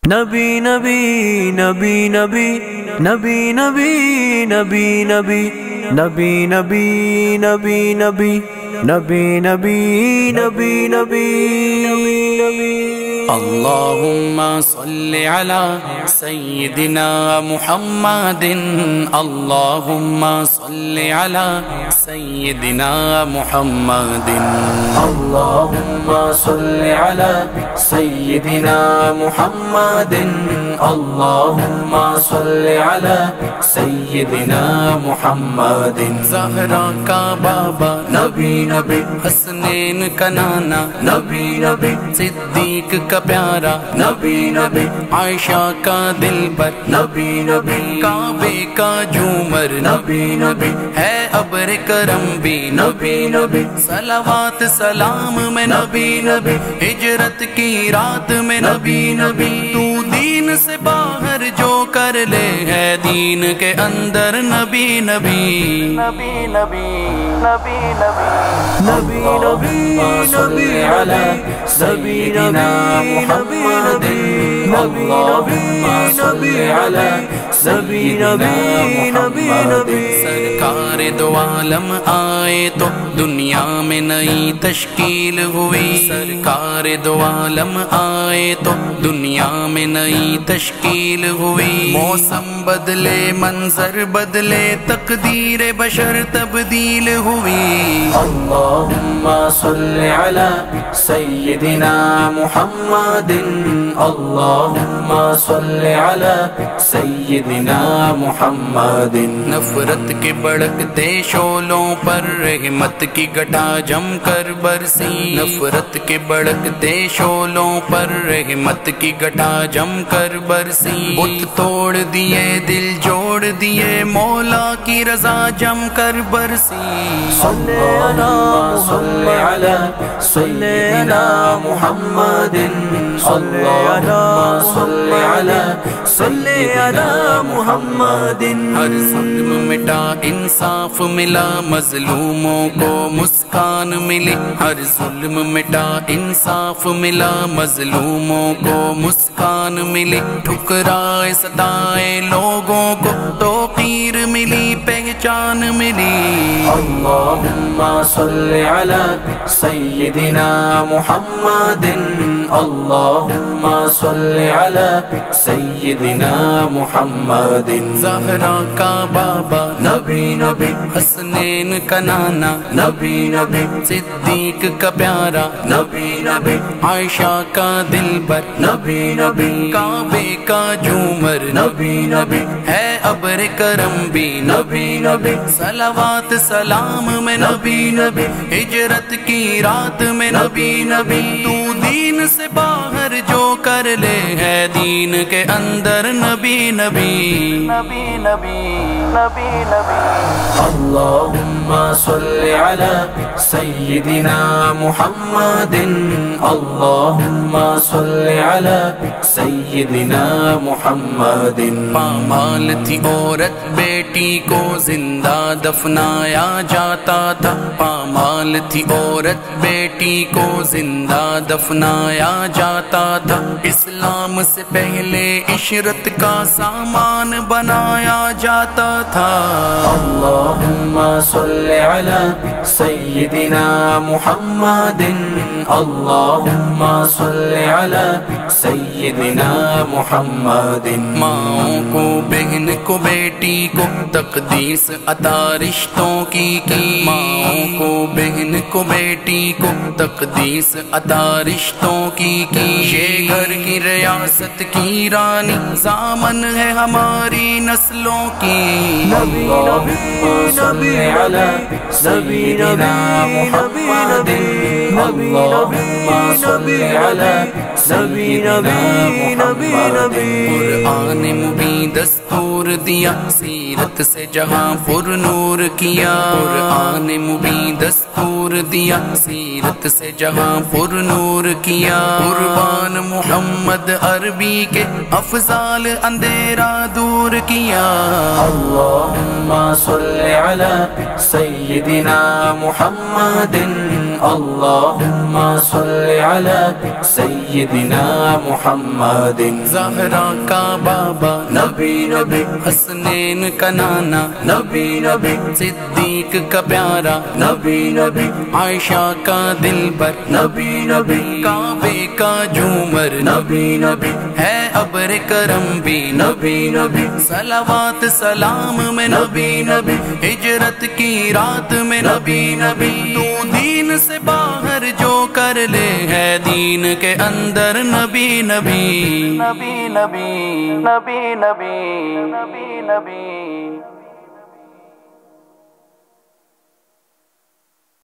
نبی نبی نبی نبی نبی نبی نبی نبی نبی نبی نبی نبی نبی نبی نبی نبی اللهم صل على سيدنا محمد اللهم صل على سيدنا محمد اللهم صل على سيدنا محمد اللهم صل على سيدنا محمد زہرا کا بابا نبی نبی حسنین کا نانا نبی نبی صدیق کا پیارا نبی نبی عائشہ کا دلبر نبی نبی کعبے کا جھومر نبی نبی ہے ابر کرم بھی نبی نبی صلوات سلام میں نبی نبی ہجرت کی رات میں نبی نبی تو دین سے باہر جو کر لے ہے دین کے اندر نبی نبی نبی نبی نبی نبی نبی نبی نبی علی سیدنا محمد نبی نبی نبی علی سیدنا محمد سرکار دو عالم آئے تو دنیا میں نئی تشکیل ہوئی سرکار دو عالم آئے تو دنیا میں نئی تشکیل ہوئی موسم بدلے منظر بدلے تقدیر بشر تبدیل ہوئی اللہم صل علی سیدنا محمد اللہم صل علی سیدنا محمد نفرت کے بڑکتے شعلوں پر رحمت کی گٹا جم کر برسی نفرت کے بڑکتے شعلوں پر رحمت کی گٹا جم کر برسی بت توڑ دیے دل جوڑ دیے مولا کی رضا جم کر برسی صلی علی سیدنا محمد اللہم صلی علی محمد ہر ظلم مٹا انصاف ملا مظلوموں کو مسکان ملی ہر ظلم مٹا انصاف ملا مظلوموں کو مسکان ملی ٹھکرائے ستائے لوگوں کو توقیر ملی پہچان ملی اللہم صلی علی سیدنا محمد اللہم صلی علی سیدنا محمد زہرا کا بابا نبی نبی حسنین کا نانا نبی نبی صدیق کا پیارا نبی نبی عائشہ کا دلبر نبی نبی کعبے کا جھومر نبی نبی ہے ابر کرم بھی نبی نبی صلوات سلام میں نبی نبی ہجرت کی رات میں نبی نبی تو دین سے باہر جو کر لے ہے دین کے اندر نبی نبی نبی نبی نبی نبی اللہم صل علی سیدنا محمد اللہم صل علی سیدنا محمد پامال تھی عورت بیٹی کو زندہ دفنایا جاتا تھا پامال تھی عورت بیٹی کو زندہ دفنایا جاتا تھا اسلام سے پہلے عشرت کا سامان بنایا جاتا تھا اللہم صل علی سیدنا محمد اللہم صل علی سیدنا محمد ماں کو بہن کو بیٹی کو تقدیس عطا رشتوں کی ماں کو بہن کو بیٹی کو تقدیس عطا رشتوں کی یہ گھر کی ریاست کی رانی زامن ہے ہماری نسلوں کی اللہم صل علی سیدنا محمد اللہم صل علی سیدنا محمد قرآن مبین دستور دیا سیرت سے جہاں پر نور کیا قرآن مبین دستور دیا سیرت سے جہاں پر نور کیا قربان محمد عربی کے افضال اندھیرا دور کیا اللہم صل علی سیدنا محمد اللهم صل على سيدنا محمد زہرا کا بابا نبی نبی حسنین کا نانا نبی نبی صدیق کا پیارا نبی نبی عائشہ کا دلبر نبی نبی کعبے کا جھومر نبی نبی ہے ابر کرم بھی نبی نبی صلوات سلام میں نبی نبی ہجرت کی رات میں نبی نبی تو دین سے باہر جو کر لے ہے دین کے اندر نبی نبی نبی نبی نبی نبی نبی نبی